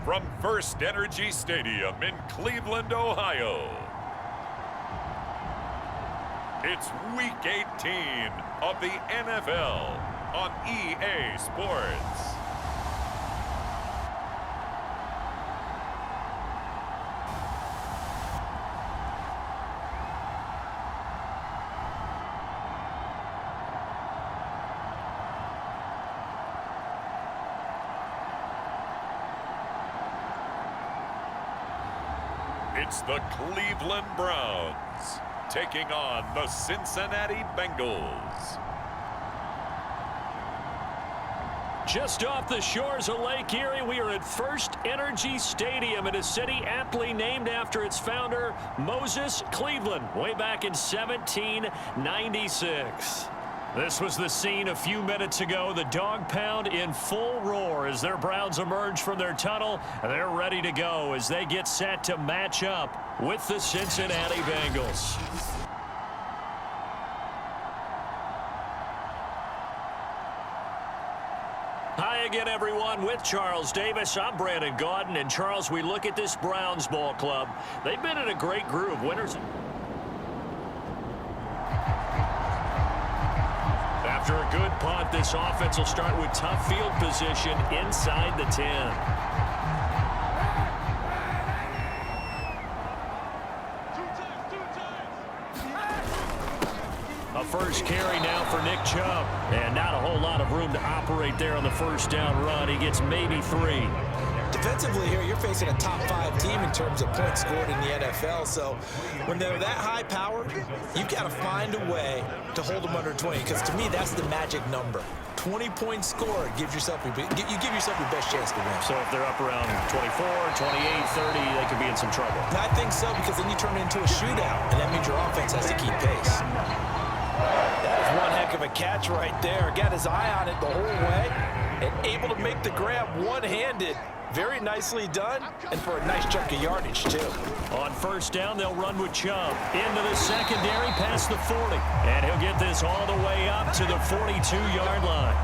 from First Energy Stadium in Cleveland, Ohio. It's Week 18 of the NFL on EA Sports. It's the Cleveland Browns taking on the Cincinnati Bengals. Just off the shores of Lake Erie, we are at First Energy Stadium in a city aptly named after its founder, Moses Cleveland, way back in 1796. This was the scene a few minutes ago. The dog pound in full roar as their Browns emerge from their tunnel. They're ready to go as they get set to match up with the Cincinnati Bengals. Hi again, everyone. With Charles Davis, I'm Brandon Gaudin. And Charles, we look at this Browns ball club. They've been in a great groove. Winners. After a good punt, this offense will start with tough field position inside the 10. A first carry now for Nick Chubb. And not a whole lot of room to operate there on the first down run. He gets maybe 3. Defensively here, you're facing a top 5 team in terms of points scored in the NFL. So when they're that high powered, you've got to find a way to hold them under 20. Because to me, that's the magic number. 20 points scored gives yourself you give yourself your best chance to win. So if they're up around 24, 28, 30, they could be in some trouble. And I think so, because then you turn it into a shootout, and that means your offense has to keep pace. That is one heck of a catch right there. Got his eye on it the whole way and able to make the grab one-handed. Very nicely done, and for a nice chunk of yardage, too. On first down, they'll run with Chubb into the secondary past the 40. And he'll get this all the way up to the 42-yard line.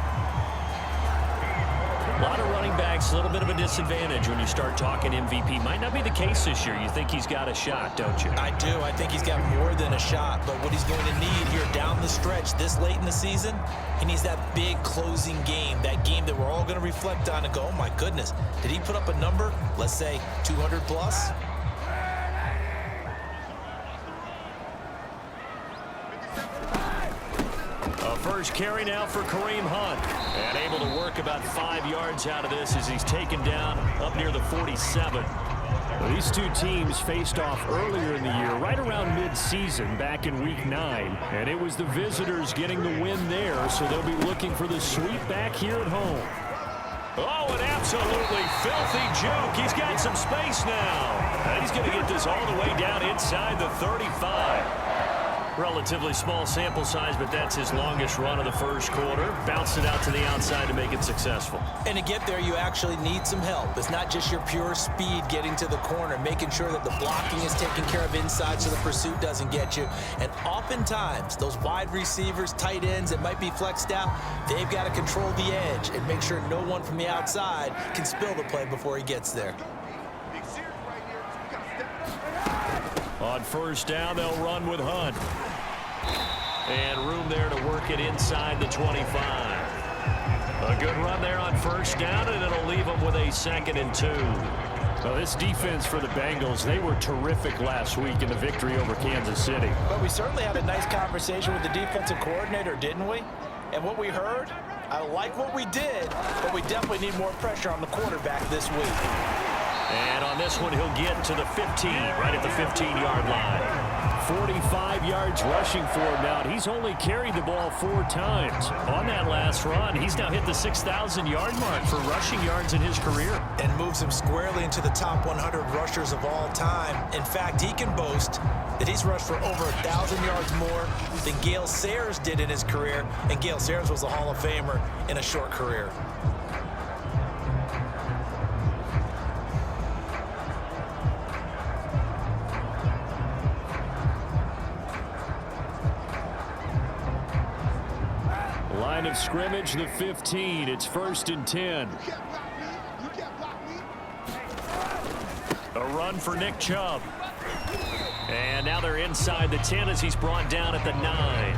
A lot of running backs, a little bit of a disadvantage when you start talking MVP. Might not be the case this year. You think he's got a shot, don't you? I do. I think he's got more than a shot. But what he's going to need here down the stretch this late in the season, he needs that big closing game, that game that we're all going to reflect on and go, oh, my goodness, did he put up a number, let's say 200 plus? First carry now for Kareem Hunt. And able to work about 5 yards out of this as he's taken down up near the 47. Well, these two teams faced off earlier in the year, right around mid-season, back in Week 9. And it was the visitors getting the win there, so they'll be looking for the sweep back here at home. Oh, an absolutely filthy juke. He's got some space now. And he's going to get this all the way down inside the 35. Relatively small sample size, but that's his longest run of the first quarter. Bounced it out to the outside to make it successful. And to get there, you actually need some help. It's not just your pure speed getting to the corner, making sure that the blocking is taken care of inside so the pursuit doesn't get you. And oftentimes, those wide receivers, tight ends that might be flexed out, they've got to control the edge and make sure no one from the outside can spill the play before he gets there. On first down, they'll run with Hunt. And room there to work it inside the 25. A good run there on first down, and it'll leave them with a 2nd and 2. Well, this defense for the Bengals, they were terrific last week in the victory over Kansas City. But we certainly had a nice conversation with the defensive coordinator, didn't we? And what we heard, I like what we did, but we definitely need more pressure on the quarterback this week. And on this one, he'll get to the 15, right at the 15-yard line. 45 yards rushing for him now. He's only carried the ball 4 times. On that last run, he's now hit the 6,000-yard mark for rushing yards in his career. And moves him squarely into the top 100 rushers of all time. In fact, he can boast that he's rushed for over 1,000 yards more than Gale Sayers did in his career. And Gale Sayers was a Hall of Famer in a short career. Line of scrimmage, the 15. It's 1st and 10. A run for Nick Chubb. And now they're inside the 10 as he's brought down at the 9.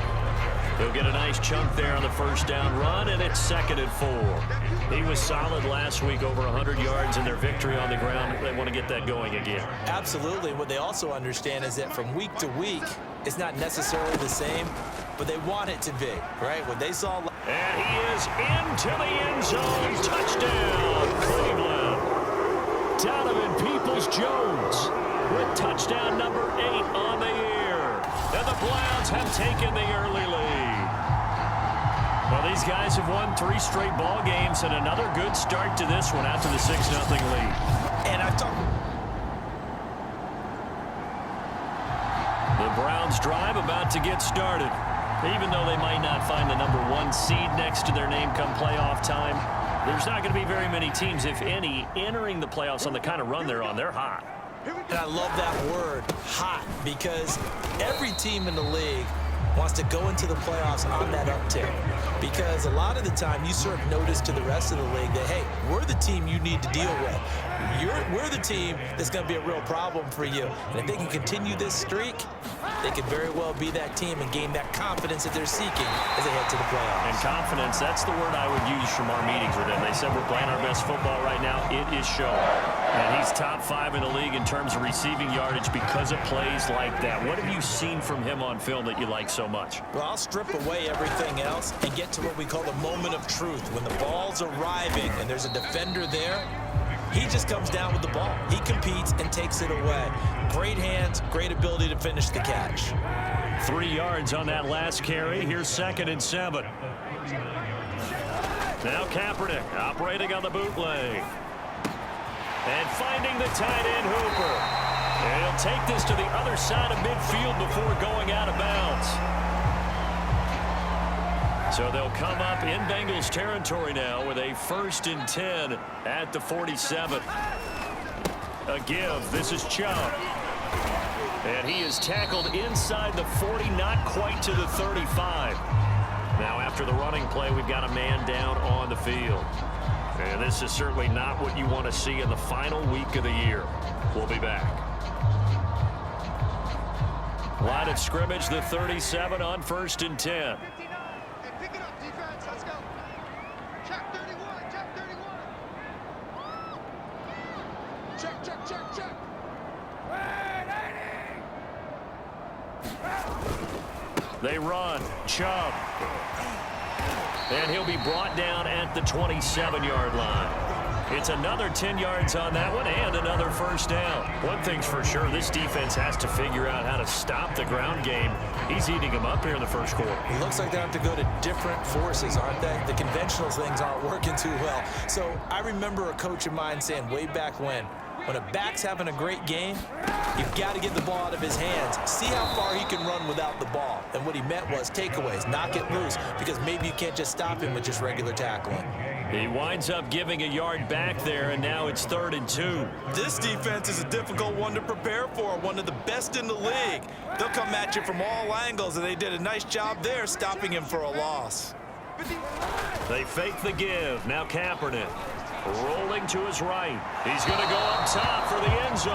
He'll get a nice chunk there on the first down run, and it's 2nd and 4. He was solid last week, over 100 yards in their victory on the ground. They want to get that going again. Absolutely. What they also understand is that from week to week, it's not necessarily the same, but they want it to be, right? What they saw. And he is into the end zone. Touchdown, Cleveland. Donovan Peoples-Jones with touchdown number 8 on the year. And the Browns have taken the early lead. Well, these guys have won 3 straight ball games and another good start to this one after the 6-0 lead. And I've talked. The Browns drive about to get started. Even though they might not find the number 1 seed next to their name come playoff time, there's not going to be very many teams, if any, entering the playoffs on the kind of run they're on. They're hot. And I love that word, hot, because every team in the league wants to go into the playoffs on that uptick. Because a lot of the time you serve notice to the rest of the league that, hey, we're the team you need to deal with. We're the team that's going to be a real problem for you. And if they can continue this streak, they could very well be that team and gain that confidence that they're seeking as they head to the playoffs. And confidence, that's the word I would use from our meetings with them. They said we're playing our best football right now. It is showing. And he's top 5 in the league in terms of receiving yardage because of plays like that. What have you seen from him on film that you like so much? Well, I'll strip away everything else and get to what we call the moment of truth. When the ball's arriving and there's a defender there, he just comes down with the ball. He competes and takes it away. Great hands, great ability to finish the catch. 3 yards on that last carry. Here's 2nd and 7. Now Kaepernick operating on the bootleg. And finding the tight end Hooper. And he'll take this to the other side of midfield before going out of bounds. So they'll come up in Bengals territory now with a 1st and 10 at the 47. A give. This is Chubb. And he is tackled inside the 40, not quite to the 35. Now after the running play, we've got a man down on the field. And this is certainly not what you want to see in the final week of the year. We'll be back. Line of scrimmage, the 37 on 1st and 10. Pick it up, defense. Let's go. Check 31. Check 31. Check, check, check, check. They run. Chubb. And he'll be brought down at the 27-yard line. It's another 10 yards on that one and another 1st down. One thing's for sure, this defense has to figure out how to stop the ground game. He's eating them up here in the 1st quarter. It looks like they have to go to different forces, aren't they? The conventional things aren't working too well. So I remember a coach of mine saying way back when a back's having a great game, you've got to get the ball out of his hands. See how far he can run without the ball. And what he meant was takeaways, knock it loose, because maybe you can't just stop him with just regular tackling. He winds up giving a yard back there, and now it's 3rd and 2. This defense is a difficult one to prepare for, one of the best in the league. They'll come at you from all angles, and they did a nice job there stopping him for a loss. They fake the give. Now Kaepernick rolling to his right. He's going to go up top for the end zone.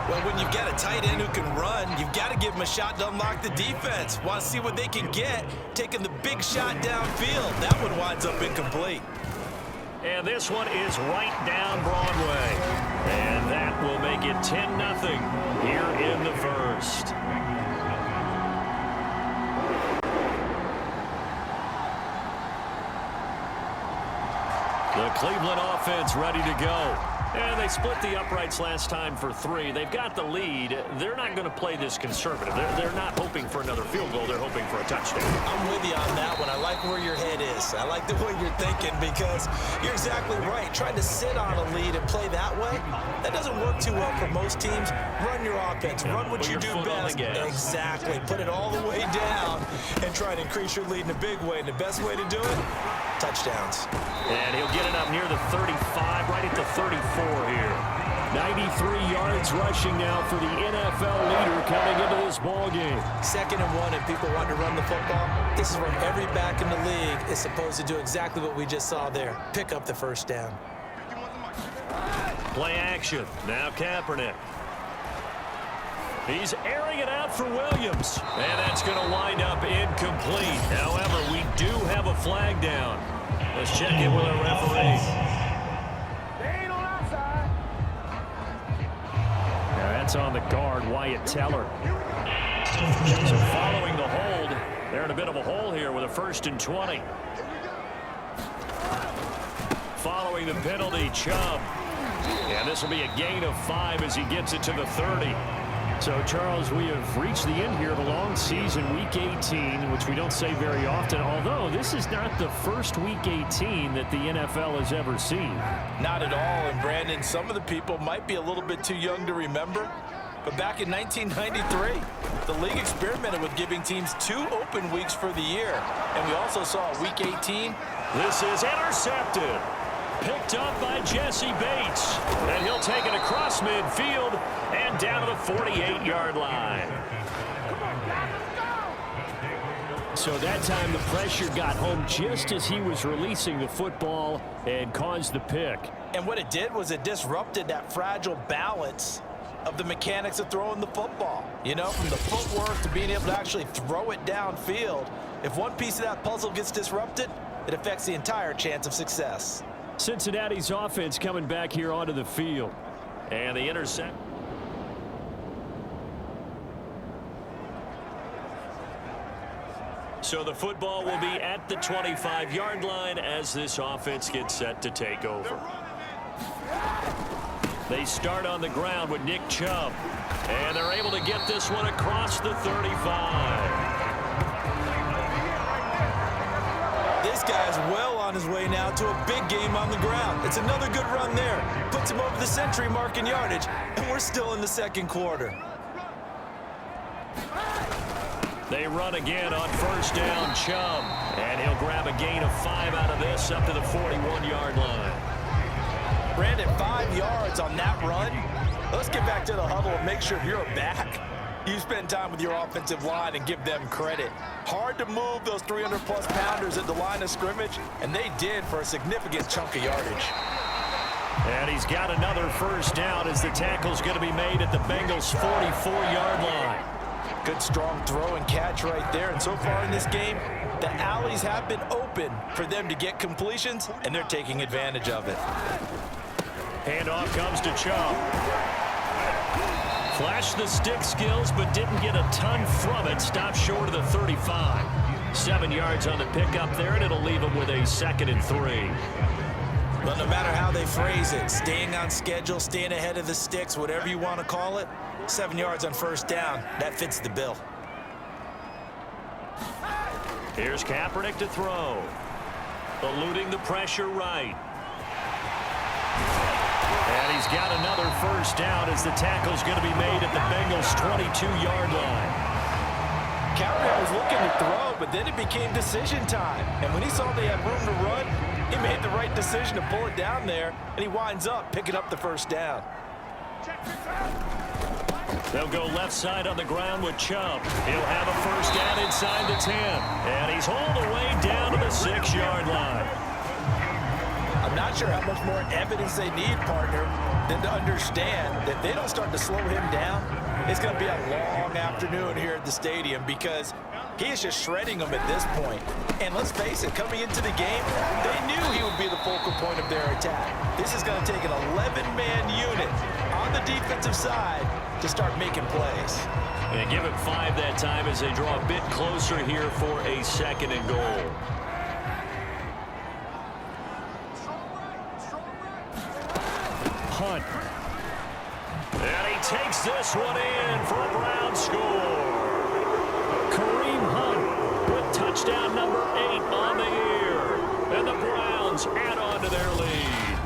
Well, when you've got a tight end who can run, you've got to give him a shot to unlock the defense. Want to see what they can get, taking the big shot downfield. That one winds up incomplete. And this one is right down Broadway. And that will make it 10-0 here in the 1st. The Cleveland offense ready to go. And they split the uprights last time for 3. They've got the lead. They're not going to play this conservative. They're not hoping for another field goal. They're hoping for a touchdown. I'm with you on that one. I like where your head is. I like the way you're thinking because you're exactly right. Trying to sit on a lead and play that way, that doesn't work too well for most teams. Run your offense. Run what you do best. Exactly. Put it all the way down and try to increase your lead in a big way. And the best way to do it, touchdowns. And he'll get it up near the 35, right at the 34 here. 93 yards rushing now for the NFL leader coming into this ball game. 2nd and 1 and people want to run the football. This is where every back in the league is supposed to do exactly what we just saw there. Pick up the 1st down. Play action. Now Kaepernick. He's airing it out for Williams. And that's going to wind up incomplete. However, we do have a flag down. Let's check in with our referee. Now that's on the guard, Wyatt Teller. So following the hold, they're in a bit of a hole here with a 1st and 20. Following the penalty, Chubb. And this will be a gain of 5 as he gets it to the 30. So, Charles, we have reached the end here of a long season, Week 18, which we don't say very often, although this is not the first Week 18 that the NFL has ever seen. Not at all, and Brandon, some of the people might be a little bit too young to remember, but back in 1993, the league experimented with giving teams 2 open weeks for the year, and we also saw Week 18. This is intercepted. Picked up by Jesse Bates. And he'll take it across midfield and down to the 48-yard line. So that time the pressure got home just as he was releasing the football and caused the pick. And what it did was it disrupted that fragile balance of the mechanics of throwing the football. You know, from the footwork to being able to actually throw it downfield. If one piece of that puzzle gets disrupted, it affects the entire chance of success. Cincinnati's offense coming back here onto the field. And the intercept. So the football will be at the 25-yard line as this offense gets set to take over. They start on the ground with Nick Chubb. And they're able to get this one across the 35. This guy's well on his way now to a big game on the ground. It's another good run there. Puts him over the century mark in yardage, and we're still in the 2nd quarter. They run again on 1st down, Chubb. And he'll grab a gain of 5 out of this up to the 41-yard line. Brandon, 5 yards on that run. Let's get back to the huddle and make sure you're back. You spend time with your offensive line and give them credit. Hard to move those 300-plus pounders at the line of scrimmage, and they did for a significant chunk of yardage. And he's got another 1st down as the tackle's going to be made at the Bengals' 44-yard line. Good strong throw and catch right there, and so far in this game, the alleys have been open for them to get completions, and they're taking advantage of it. Handoff comes to Chubb. Flashed the stick skills, but didn't get a ton from it. Stopped short of the 35. 7 yards on the pickup there, and it'll leave him with a 2nd and 3. But no matter how they phrase it, staying on schedule, staying ahead of the sticks, whatever you want to call it, 7 yards on 1st down, that fits the bill. Here's Kaepernick to throw. Eluding the pressure right. And he's got another 1st down as the tackle's going to be made at the Bengals' 22-yard line. Kaepernick was looking to throw, but then it became decision time. And when he saw they had room to run, he made the right decision to pull it down there, and he winds up picking up the 1st down. They'll go left side on the ground with Chubb. He'll have a 1st down inside the 10. And he's hauled away down to the 6-yard line. I'm not sure how much more evidence they need, partner, than to understand that they don't start to slow him down. It's going to be a long afternoon here at the stadium because he is just shredding them at this point. And let's face it, coming into the game, they knew he would be the focal point of their attack. This is going to take an 11-man unit on the defensive side to start making plays. And give it 5 that time as they draw a bit closer here for a 2nd and goal. Hunt. And he takes this one in for a Brown score. Kareem Hunt with touchdown number 8 on the year. And the Browns add on to their lead.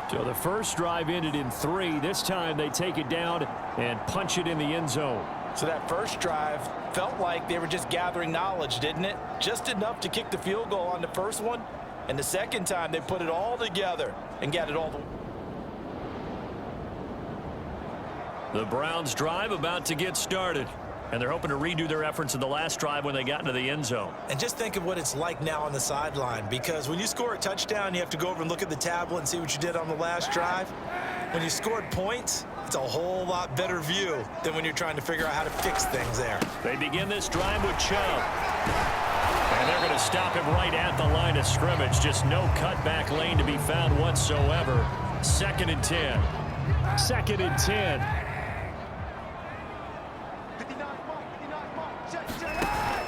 So the first drive ended in 3. This time they take it down and punch it in the end zone. So that first drive felt like they were just gathering knowledge, didn't it? Just enough to kick the field goal on the first one. And the second time they put it all together and got it all the way. The Browns drive about to get started. And they're hoping to redo their efforts in the last drive when they got into the end zone. And just think of what it's like now on the sideline, because when you score a touchdown, you have to go over and look at the tablet and see what you did on the last drive. When you scored points, it's a whole lot better view than when you're trying to figure out how to fix things there. They begin this drive with Chubb. And they're going to stop him right at the line of scrimmage. Just no cutback lane to be found whatsoever. 2nd and 10. 2nd and 10.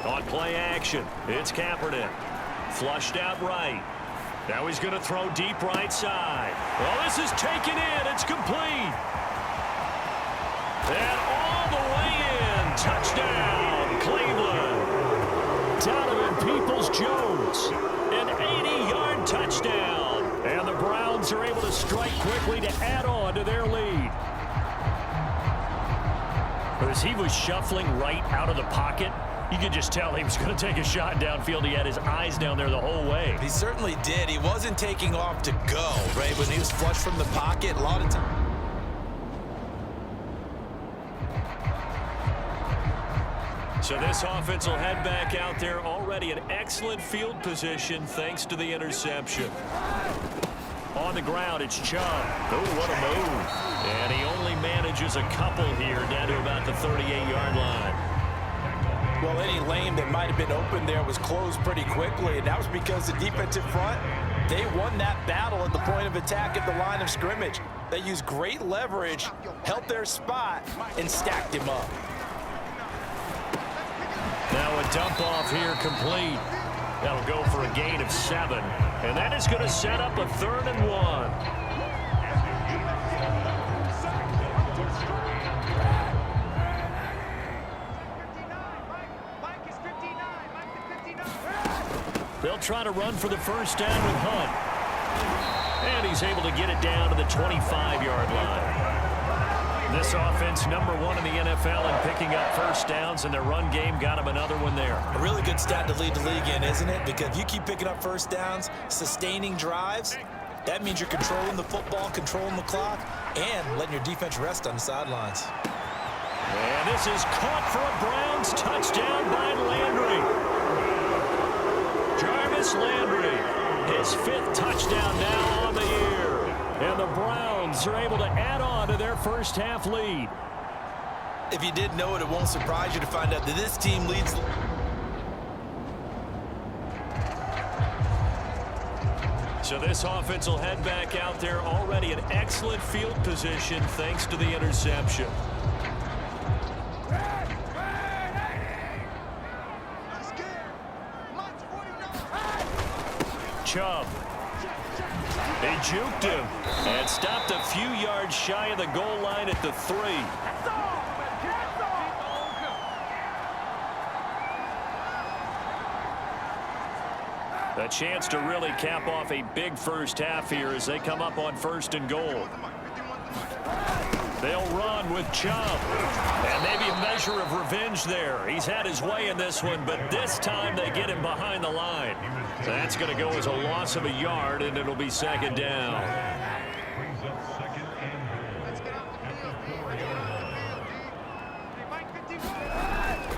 On play action, it's Kaepernick. Flushed out right. Now he's going to throw deep right side. Well, this is taken in. It's complete. And all the way in. Touchdown, Cleveland. Donovan Peoples-Jones. An 80-yard touchdown. And the Browns are able to strike quickly to add on to their lead. As he was shuffling right out of the pocket, you could just tell he was going to take a shot downfield. He had his eyes down there the whole way. He certainly did. He wasn't taking off to go, right? When he was flushed from the pocket, a lot of time. So this offense will head back out there, already in excellent field position thanks to the interception. On the ground, it's Chubb. Oh, what a move. And he only manages a couple here down to about the 38-yard line. Well, any lane that might have been open there was closed pretty quickly, and that was because the defensive front, they won that battle at the point of attack at the line of scrimmage. They used great leverage, held their spot, and stacked him up. Now a dump off here complete. That'll go for a gain of 7. And that is going to set up a 3rd and 1. They'll try to run for the first down with Hunt. And he's able to get it down to the 25-yard line. This offense, number 1 in the NFL in picking up first downs, and their run game got him another one there. A really good stat to lead the league in, isn't it? Because if you keep picking up first downs, sustaining drives, that means you're controlling the football, controlling the clock, and letting your defense rest on the sidelines. And this is caught for a Browns touchdown by Landry. Jarvis Landry, his 5th touchdown now on the year. And the Browns are able to add on to their first half lead. If you didn't know it, it won't surprise you to find out that this team leads. So this offense will head back out there, already in excellent field position thanks to the interception. Chubb. They juked him and stopped a few yards shy of the goal line at the 3. A chance to really cap off a big first half here as they come up on 1st and goal. They'll run with Chubb. And maybe a measure of revenge there. He's had his way in this one, but this time they get him behind the line. That's going to go as a loss of a yard, and it'll be 2nd down.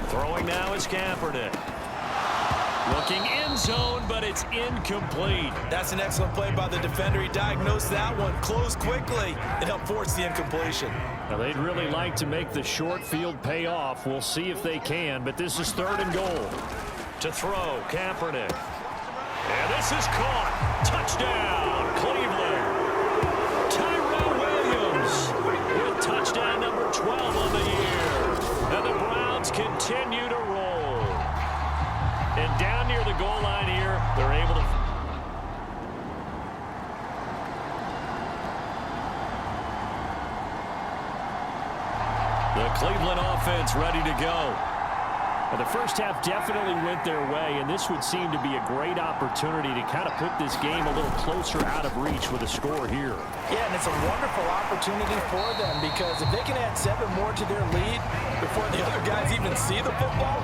Throwing now is Kaepernick. Looking end zone, but it's incomplete. That's an excellent play by the defender. He diagnosed that one, closed quickly, and helped force the incompletion. Now, they'd really like to make the short field pay off. We'll see if they can, but this is 3rd and goal. To throw, Kaepernick. And this is caught. Touchdown, Cleveland. Tyrell Williams with touchdown number 12 on the year. And the Browns continue to roll. And down near the goal line here, they're able to... The Cleveland offense ready to go. Well, the first half definitely went their way, and this would seem to be a great opportunity to kind of put this game a little closer out of reach with a score here. Yeah, and it's a wonderful opportunity for them because if they can add 7 more to their lead before the other guys even see the football,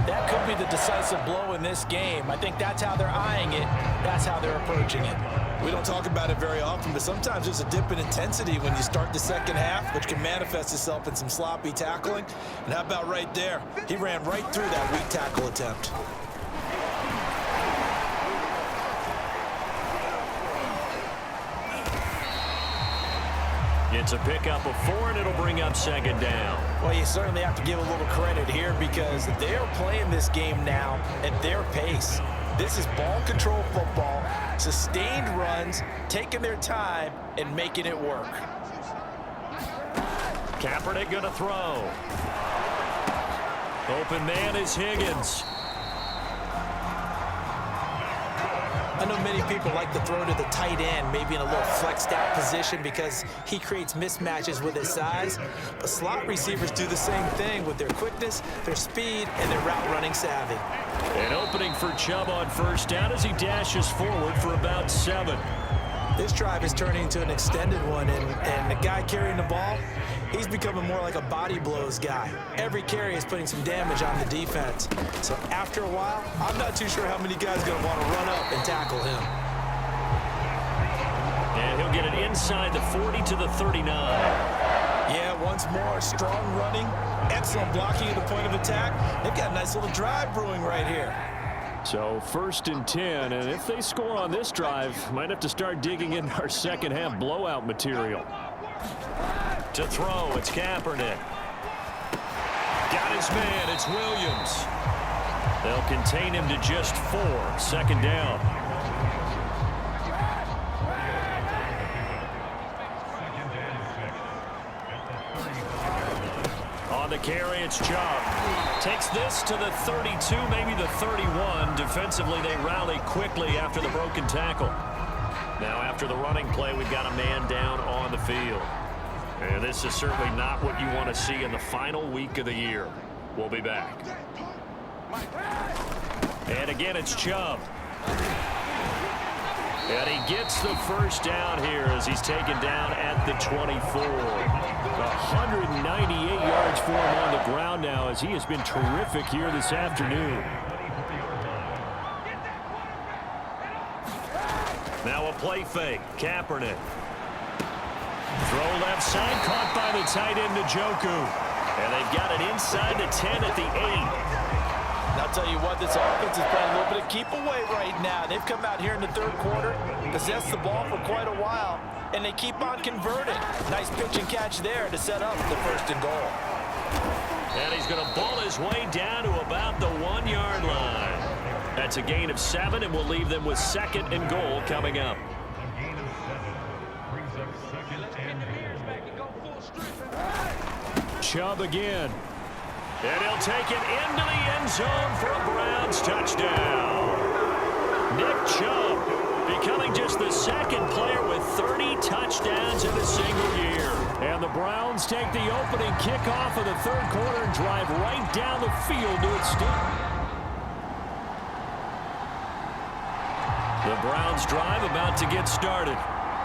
that could be the decisive blow in this game. I think that's how they're eyeing it. That's how they're approaching it. We don't talk about it very often, but sometimes there's a dip in intensity when you start the second half, which can manifest itself in some sloppy tackling. And how about right there? He ran right through that weak tackle attempt. It's a pickup of 4, and it'll bring up second down. Well, you certainly have to give a little credit here because they're playing this game now at their pace. This is ball control football, sustained runs, taking their time and making it work. Kaepernick going to throw. Open man is Higgins. I know many people like to throw to the tight end, maybe in a little flexed out position because he creates mismatches with his size. But slot receivers do the same thing with their quickness, their speed, and their route running savvy. An opening for Chubb on first down as he dashes forward for about 7. This drive is turning into an extended one, and the guy carrying the ball, he's becoming more like a body blows guy. Every carry is putting some damage on the defense. So after a while, I'm not too sure how many guys are going to want to run up and tackle him. And he'll get it inside the 40 to the 39. Yeah, once more, strong running, excellent blocking at the point of attack. They've got a nice little drive brewing right here. So 1st and 10, and if they score on this drive, might have to start digging in our second half blowout material. To throw, it's Kaepernick. Got his man, it's Williams. They'll contain him to just 4, 2nd down. On the carry, it's Chubb. Takes this to the 32, maybe the 31. Defensively, they rally quickly after the broken tackle. Now, after the running play, we've got a man down on the field. And this is certainly not what you want to see in the final week of the year. We'll be back. And again, it's Chubb. And he gets the first down here as he's taken down at the 24. 198 yards for him on the ground now as he has been terrific here this afternoon. Now a play fake. Kaepernick. Throw left side, caught by the tight end, Njoku. And they've got it inside the 10 at the 8. And I'll tell you what, this offense is playing a little bit of keep away right now. They've come out here in the 3rd quarter, possessed the ball for quite a while, and they keep on converting. Nice pitch and catch there to set up the 1st and goal. And he's going to ball his way down to about the 1-yard line. That's a gain of 7, and we'll leave them with 2nd and goal coming up. Chubb again. And he'll take it into the end zone for a Browns touchdown. Nick Chubb becoming just the 2nd player with 30 touchdowns in a single year. And the Browns take the opening kickoff of the 3rd quarter and drive right down the field to extend. The Browns drive about to get started.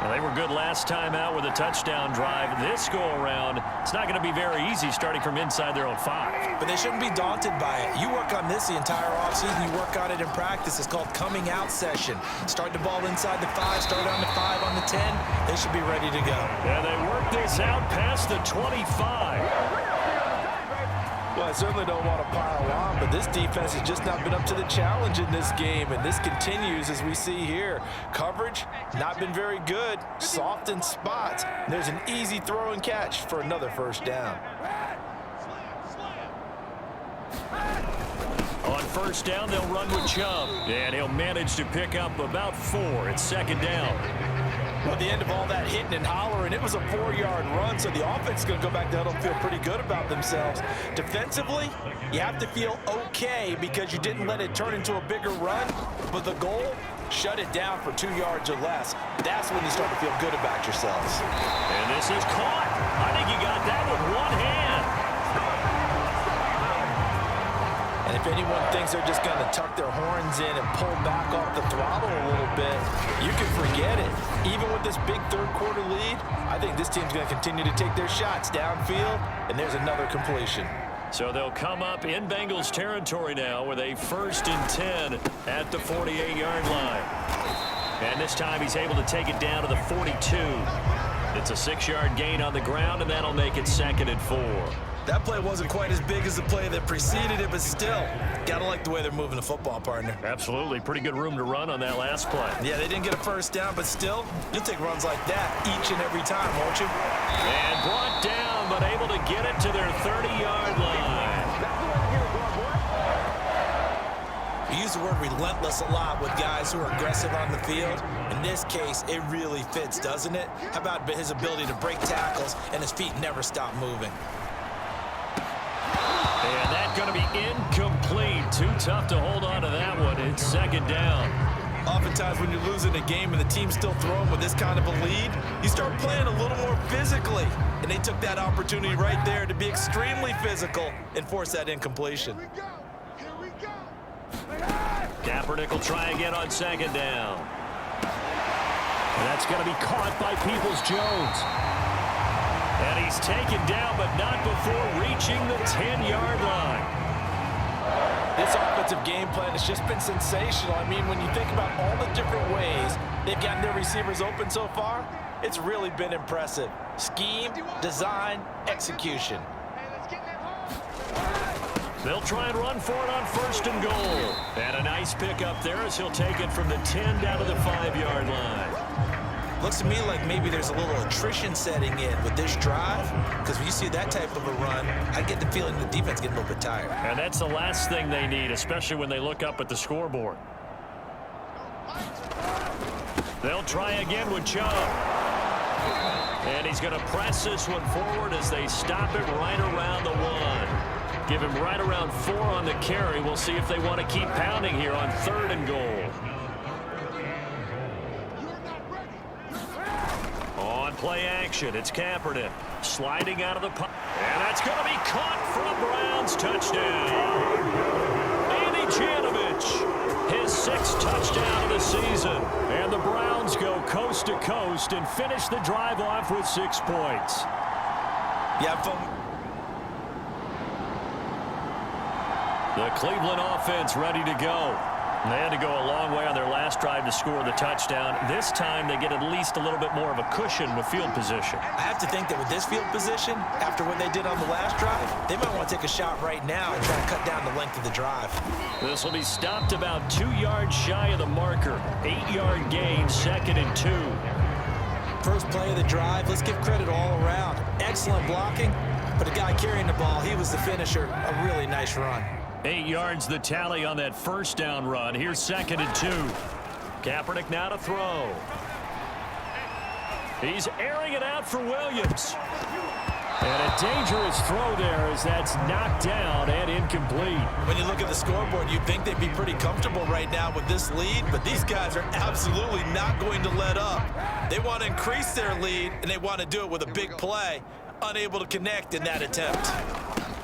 Now, they were good last time out with a touchdown drive. This go-around, it's not going to be very easy starting from inside their own 5. But they shouldn't be daunted by it. You work on this the entire offseason. You work on it in practice. It's called coming out session. Start the ball inside the 5, start on the 5, on the 10. They should be ready to go. And they work this out past the 25. Well, I certainly don't want to pile on, but this defense has just not been up to the challenge in this game, and this continues as we see here. Coverage, not been very good, soft in spots. There's an easy throw and catch for another 1st down. On 1st down, they'll run with Chubb, and he'll manage to pick up about 4. It's 2nd down. Well, at the end of all that hitting and hollering, it was a 4-yard run, so the offense is going to go back to huddle and feel pretty good about themselves. Defensively, you have to feel okay because you didn't let it turn into a bigger run, but the goal, shut it down for 2 yards or less. That's when you start to feel good about yourselves. And this is caught. I think he got that with one hand. And if anyone thinks they're just going to tuck their horns in and pull back off the throttle a little bit, you can forget it. Even with this big 3rd quarter lead, I think this team's going to continue to take their shots downfield, and there's another completion. So they'll come up in Bengals territory now with a 1st and 10 at the 48-yard line. And this time he's able to take it down to the 42. It's a 6-yard gain on the ground, and that'll make it 2nd and 4. That play wasn't quite as big as the play that preceded it, but still, gotta like the way they're moving the football, partner. Absolutely. Pretty good room to run on that last play. Yeah, they didn't get a first down, but still, you'll take runs like that each and every time, won't you? And brought down, but able to get it to their 30-yard line. We use the word relentless a lot with guys who are aggressive on the field. In this case, it really fits, doesn't it? How about his ability to break tackles and his feet never stop moving? And that's going to be incomplete. Too tough to hold on to that one. It's 2nd down. Oftentimes when you're losing a game and the team's still throwing with this kind of a lead, you start playing a little more physically. And they took that opportunity right there to be extremely physical and force that incompletion. Here we go. Kaepernick will try again on 2nd down. And that's going to be caught by Peoples-Jones. And he's taken down, but not before reaching the 10-yard line. This offensive game plan has just been sensational. I mean, when you think about all the different ways they've gotten their receivers open so far, it's really been impressive. Scheme, design, execution. Hey, let's get that home. They'll try and run for it on 1st and goal. And a nice pick up there as he'll take it from the 10 down to the 5-yard line. Looks to me like maybe there's a little attrition setting in with this drive, because when you see that type of a run, I get the feeling the defense getting a little bit tired. And that's the last thing they need, especially when they look up at the scoreboard. They'll try again with Chubb. And he's going to press this one forward as they stop it right around the 1. Give him right around 4 on the carry. We'll see if they want to keep pounding here on 3rd and goal. On play action, it's Kaepernick sliding out of the pocket. And that's going to be caught for a Browns touchdown. Andy Janovich, his 6th touchdown of the season. And the Browns go coast to coast and finish the drive off with 6 points. Yeah, The Cleveland offense ready to go. They had to go a long way on their last drive to score the touchdown. This time they get at least a little bit more of a cushion with field position. I have to think that with this field position, after what they did on the last drive, they might want to take a shot right now and try to cut down the length of the drive. This will be stopped about 2 yards shy of the marker. 8-yard gain, 2nd and 2. First play of the drive, let's give credit all around. Excellent blocking, but the guy carrying the ball, he was the finisher. A really nice run. 8 yards the tally on that 1st down run. Here's 2nd and 2. Kaepernick now to throw. He's airing it out for Williams. And a dangerous throw there as that's knocked down and incomplete. when you look at the scoreboard, you'd think they'd be pretty comfortable right now with this lead, but these guys are absolutely not going to let up. They want to increase their lead, and they want to do it with a big play. Unable to connect in that attempt.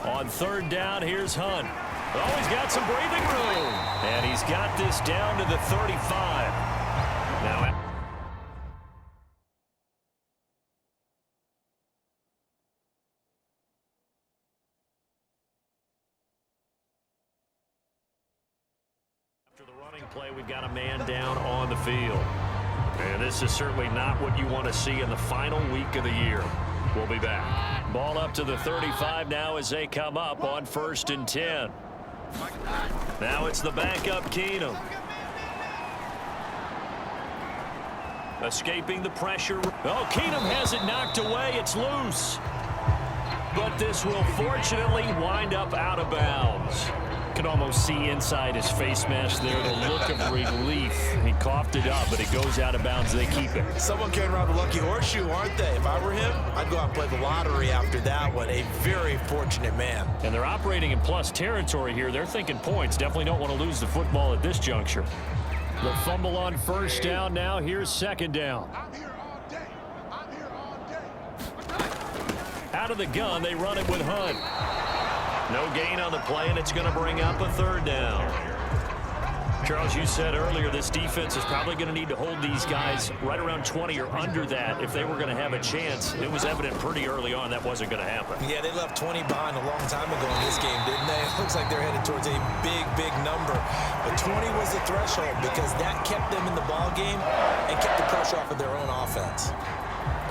On 3rd down, here's Hunt. Oh, he's got some breathing room. And he's got this down to the 35. Now, after the running play, we've got a man down on the field. And this is certainly not what you want to see in the final week of the year. We'll be back. Ball up to the 35 now as they come up on 1st and 10. Now it's the backup Keenum. Escaping the pressure. Oh, Keenum has it knocked away. It's loose. But this will fortunately wind up out of bounds. Can almost see inside his face mask there the look of relief. He coughed it up, but it goes out of bounds. They keep it. Someone came around a lucky horseshoe, aren't they? If I were him, I'd go out and play the lottery after that one. A very fortunate man. And they're operating in plus territory here. They're thinking points. Definitely don't want to lose the football at this juncture. The fumble on 1st down now. Here's 2nd down. I'm here all day. I'm here all day. Out of the gun, they run it with Hunt. No gain on the play, and it's going to bring up a 3rd down. Charles, you said earlier this defense is probably going to need to hold these guys right around 20 or under that if they were going to have a chance. It was evident pretty early on that wasn't going to happen. Yeah, they left 20 behind a long time ago in this game, didn't they? It looks like they're headed towards a big, big number. But 20 was the threshold because that kept them in the ball game and kept the pressure off of their own offense.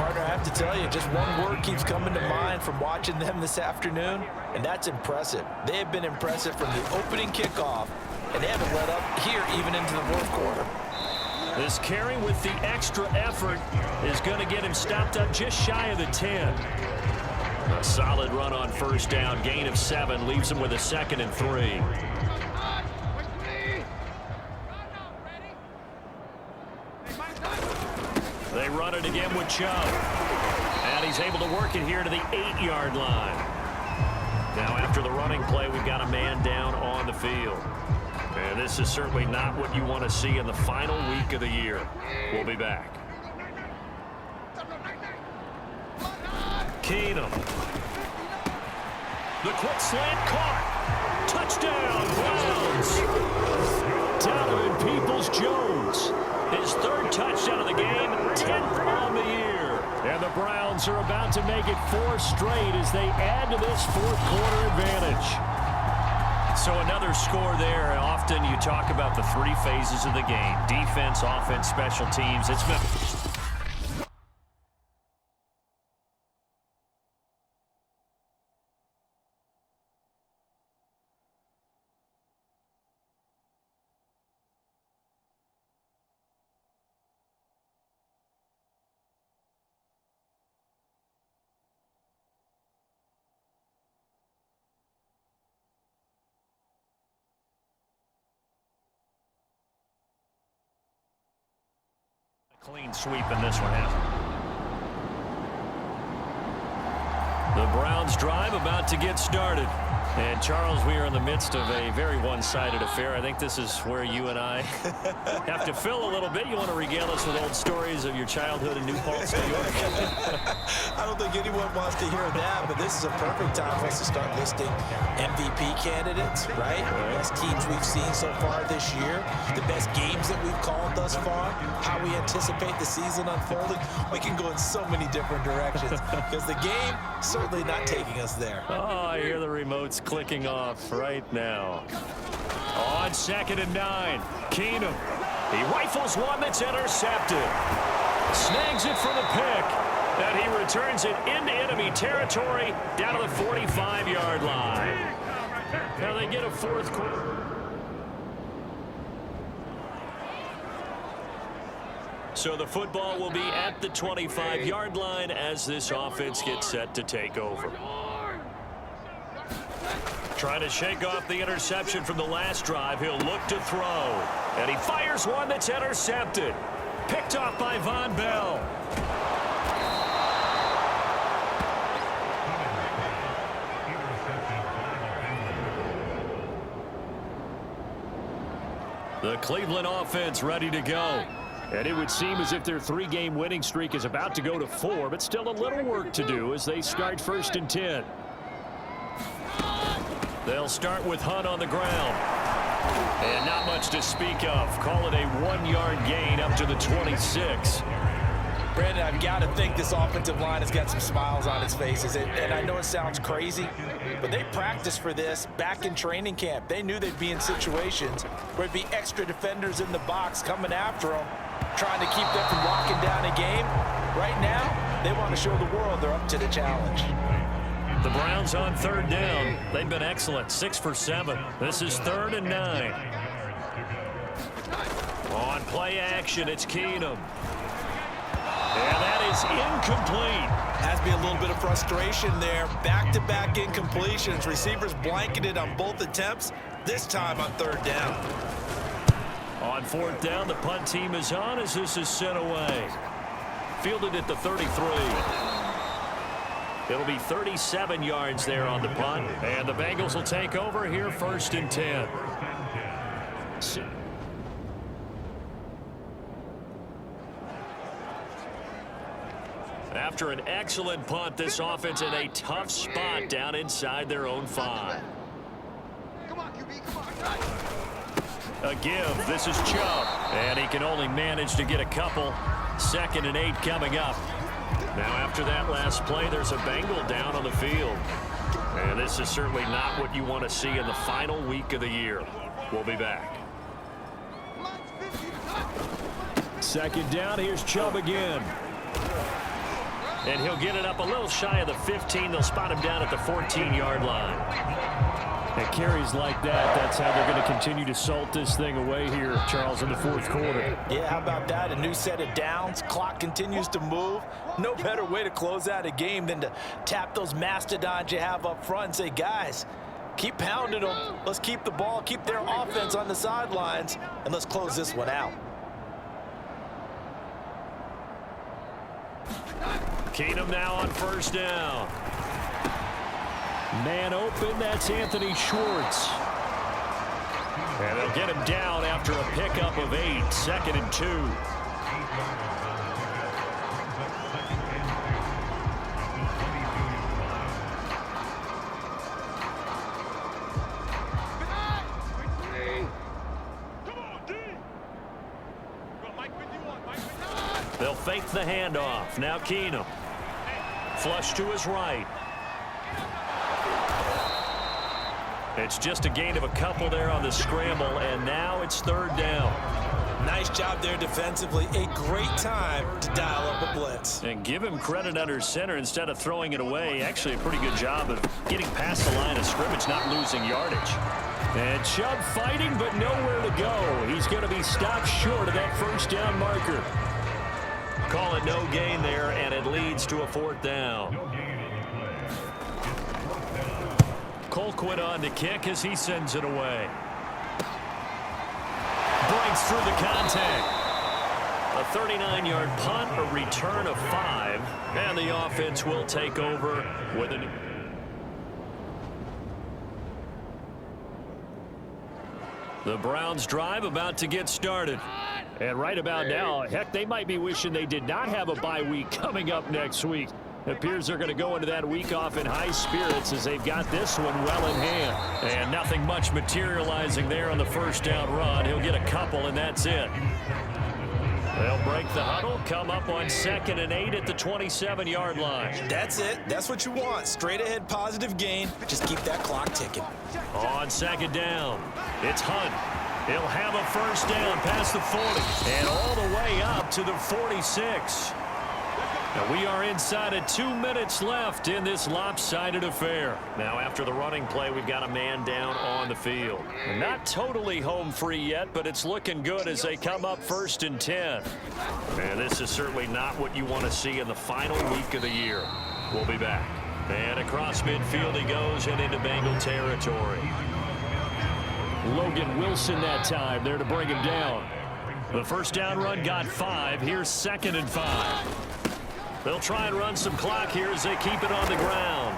Partner, I have to tell you, just one word keeps coming to mind from watching them this afternoon, and that's impressive. They have been impressive from the opening kickoff, and they haven't let up here even into the fourth quarter. This carry with the extra effort is going to get him stopped up just shy of the 10. A solid run on first down, gain of 7, leaves him with a 2nd and 3. They run it again with Chubb. And he's able to work it here to the 8-yard line. Now after the running play, we've got a man down on the field. And this is certainly not what you want to see in the final week of the year. We'll be back. Keenum. The quick slant caught. Touchdown, Browns. Donovan Peoples-Jones. His 3rd touchdown of the game, 10th on the year. And the Browns are about to make it 4 straight as they add to this fourth quarter advantage. So another score there. Often you talk about the 3 phases of the game. Defense, offense, special teams. It's been... Clean sweep in this one. The Browns drive about to get started. And Charles, we are in the midst of a very one-sided affair. I think this is where you and I have to fill a little bit. You want to regale us with old stories of your childhood in New Paltz, New York? I don't think anyone wants to hear that, but this is a perfect time for us to start listing MVP candidates, right? The best teams we've seen so far this year, the best games that we've called thus far, how we anticipate the season unfolding. We can go in so many different directions because the game certainly not taking us there. Oh, I hear the remotes clicking off right now. On 2nd and 9, Keenum. He rifles one that's intercepted. Snags it for the pick. And he returns it into enemy territory down to the 45-yard line. Now they get a 4th quarter. So the football will be at the 25-yard line as this offense gets set to take over. Trying to shake off the interception from the last drive. He'll look to throw. And he fires one that's intercepted. Picked off by Von Bell. The Cleveland offense ready to go. And it would seem as if their 3-game winning streak is about to go to 4, but still a little work to do as they start 1st and 10. They'll start with Hunt on the ground. And not much to speak of. Call it a 1-yard gain up to the 26. Brandon, I've got to think this offensive line has got some smiles on its faces. And I know it sounds crazy, but they practiced for this back in training camp. They knew they'd be in situations where there'd be extra defenders in the box coming after them, trying to keep them from locking down a game. Right now, they want to show the world they're up to the challenge. The Browns on 3rd down. They've been excellent, 6 for 7. This is 3rd and 9. On play action, it's Keenum. And that is incomplete. Has to be a little bit of frustration there. Back-to-back incompletions. Receivers blanketed on both attempts, this time on 3rd down. On 4th down, the punt team is on as this is sent away. Fielded at the 33. It'll be 37 yards there on the punt. And the Bengals will take over here 1st and 10. After an excellent punt, this offense in a tough spot down inside their own 5. Come on, QB, come on. A give. This is Chubb. And he can only manage to get a couple. 2nd and 8 coming up. Now after that last play, there's a Bengal down on the field. And this is certainly not what you want to see in the final week of the year. We'll be back. 2nd down. Here's Chubb again. And he'll get it up a little shy of the 15. They'll spot him down at the 14-yard line. And carries like that, that's how they're going to continue to salt this thing away here, Charles, in the 4th quarter. Yeah, how about that? A new set of downs. Clock continues to move. No better way to close out a game than to tap those mastodons you have up front and say, guys, keep pounding them. Let's keep the ball, keep their offense on the sidelines, and let's close this one out. Keenum now on 1st down. Man open, that's Anthony Schwartz. And they'll get him down after a pickup of 8, 2nd and 2. They'll fake the handoff. Now Keenum. Flush to his right. It's just a gain of a couple there on the scramble, and now it's 3rd down. Nice job there defensively. A great time to dial up a blitz. And give him credit under center instead of throwing it away. Actually a pretty good job of getting past the line of scrimmage, not losing yardage. And Chubb fighting, but nowhere to go. He's going to be stopped short of that 1st down marker. Call it no gain there, and it leads to a 4th down. Colquitt on to kick as he sends it away. Breaks through the contact. A 39-yard punt, a return of 5, and the offense will take over with an... The Browns drive about to get started. And right about now, heck, they might be wishing they did not have a bye week coming up next week. It appears they're going to go into that week off in high spirits as they've got this one well in hand. And nothing much materializing there on the 1st down run. He'll get a couple, and that's it. They'll break the huddle, come up on 2nd and 8 at the 27-yard line. That's it. That's what you want. Straight ahead positive gain. Just keep that clock ticking. On 2nd down, it's Hunt. He'll have a 1st down past the 40 and all the way up to the 46. Now we are inside of 2 minutes left in this lopsided affair. Now after the running play, we've got a man down on the field. Not totally home free yet, but it's looking good as they come up 1st and 10. And this is certainly not what you want to see in the final week of the year. We'll be back. And across midfield he goes and into Bengal territory. Logan Wilson that time there to bring him down. The 1st down run got 5. Here's 2nd and 5. They'll try and run some clock here as they keep it on the ground.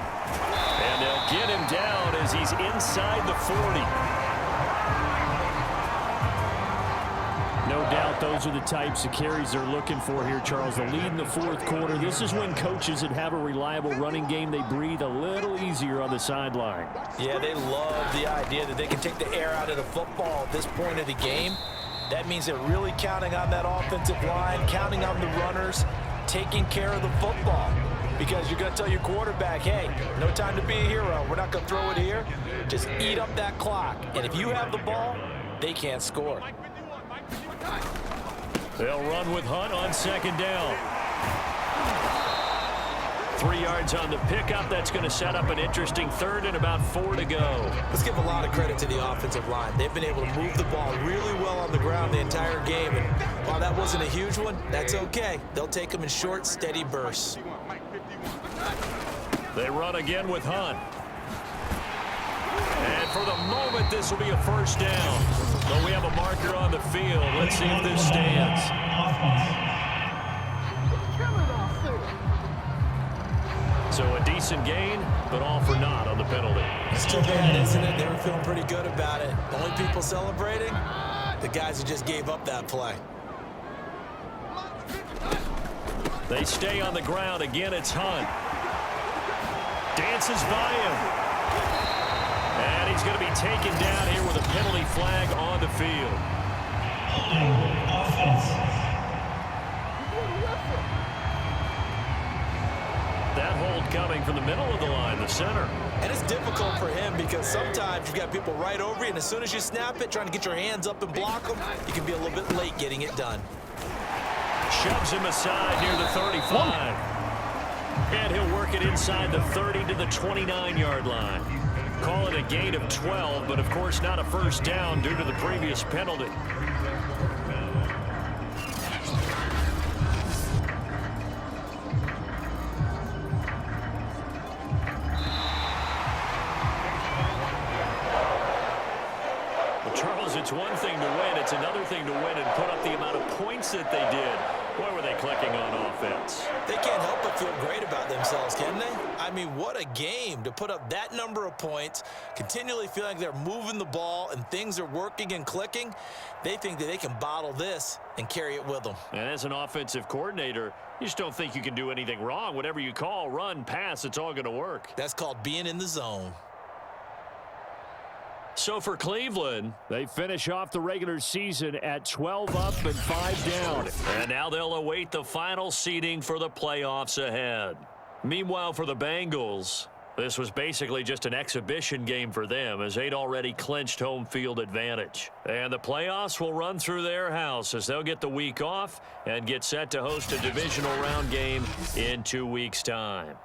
And they'll get him down as he's inside the 40. No doubt those are the types of carries they're looking for here, Charles. The lead in the 4th quarter. This is when coaches that have a reliable running game, they breathe a little easier on the sideline. Yeah, they love the idea that they can take the air out of the football at this point of the game. That means they're really counting on that offensive line, counting on the runners, taking care of the football. Because you're going to tell your quarterback, hey, no time to be a hero. We're not going to throw it here. Just eat up that clock. And if you have the ball, they can't score. They'll run with Hunt on 2nd down. 3 yards on the pickup. That's going to set up an interesting 3rd and about 4 to go. Let's give a lot of credit to the offensive line. They've been able to move the ball really well on the ground the entire game. And while that wasn't a huge one, that's okay. They'll take them in short, steady bursts. They run again with Hunt. And for the moment, this will be a 1st down. But we have a marker on the field. Let's see if this stands. So a decent gain, but all for naught on the penalty. It's too bad, isn't it? They were feeling pretty good about it. The only people celebrating, the guys who just gave up that play. They stay on the ground. Again, it's Hunt. Dances by him. And he's going to be taken down here with a penalty flag on the field. That hold coming from the middle of the line, the center. And it's difficult for him because sometimes you've got people right over you, and as soon as you snap it, trying to get your hands up and block them, you can be a little bit late getting it done. Shoves him aside near the 35. And he'll work it inside the 30 to the 29-yard line. Call it a gain of 12, but of course not a first down due to the previous penalty. Charles, it's one thing to win. It's another thing to win and put up the amount of points that they did. Why were they clicking on offense? They can't help but feel great about themselves, can they? I mean, what a game to put up that number of points, continually feeling like they're moving the ball and things are working and clicking. They think that they can bottle this and carry it with them. And as an offensive coordinator, you just don't think you can do anything wrong. Whatever you call, run, pass, it's all going to work. That's called being in the zone. So for Cleveland, they finish off the regular season at 12 up and 5 down. And now they'll await the final seeding for the playoffs ahead. Meanwhile, for the Bengals, this was basically just an exhibition game for them as they'd already clinched home field advantage. And the playoffs will run through their house as they'll get the week off and get set to host a divisional round game in 2 weeks' time.